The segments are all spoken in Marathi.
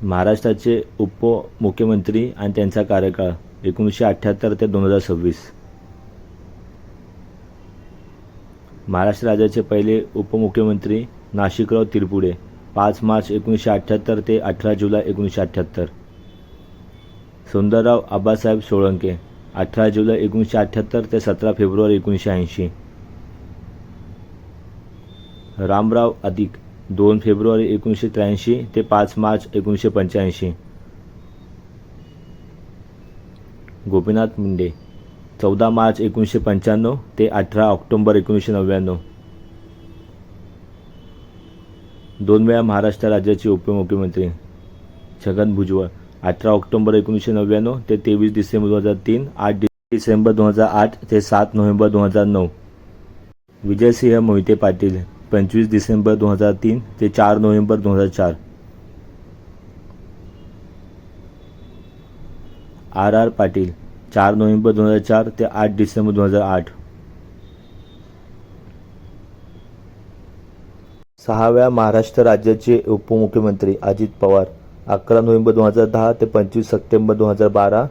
महाराष्ट्राचे उपमुख्यमंत्री आणि त्यांचा कार्यकाळ 1978 ते 2026. महाराष्ट्र राज्याचे पहिले उपमुख्यमंत्री नाशिकराव तिरपुडे 5 मार्च 1978 ते 18 जुलै 1978. सुंदरराव आबासाहेब सोळंके 18 जुलै 1978 ते 17 फेब्रुवारी 1980. रामराव अधिक 2 फेब्रुवारी 1983 ते 5 मार्च 1985. गोपीनाथ मुंडे 14 मार्च 1995 ते 18 ऑक्टोबर 1999. 2 वेळा महाराष्ट्र राज्याचे उपमुख्यमंत्री छगन भुजबळ 18 ऑक्टोबर 1999 ते 23 डिसेंबर 2003, 8 डिसेंबर 2008 ते 7 नोव्हेंबर 2009. विजयसिंह मोहिते पाटील 25 डिसेंबर 2003 ते 4 नोव्हेंबर 2004. आर पाटील 4 नोव्हेंबर 2004 ते 8 डिसेंबर 2008. 6 वेळा महाराष्ट्र राज्याचे उपमुख्यमंत्री अजित पवार 11 नोव्हेंबर 2010 ते 25 सप्टेंबर 2012,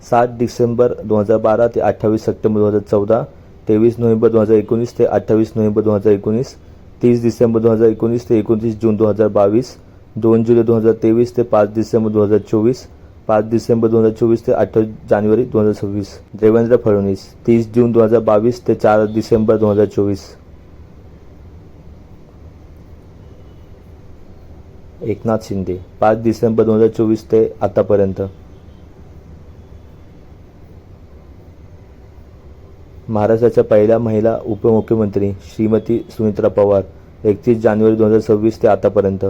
7 डिसेंबर 2012 ते 28 सप्टेंबर 2014, 23 नोव्हेंबर 2019 ते 28 नोव्हेंबर 2019, 30 डिसेंबर 2019 ते 29 जून 2022, 2 जुलै 2023 ते 5 डिसेंबर 2024, 5 डिसेंबर 2024 ते 28 जानेवारी 2026. देवेंद्र फडणवीस 30 जून 2022 ते 4 डिसेंबर 2024. एकनाथ शिंदे 5 डिसेंबर 2024 ते आतापर्यंत. महाराष्ट्राच्या पहिल्या महिला उपमुख्यमंत्री श्रीमती सुनेत्रा पवार 31 जानेवारी 2026 ते आतापर्यंत.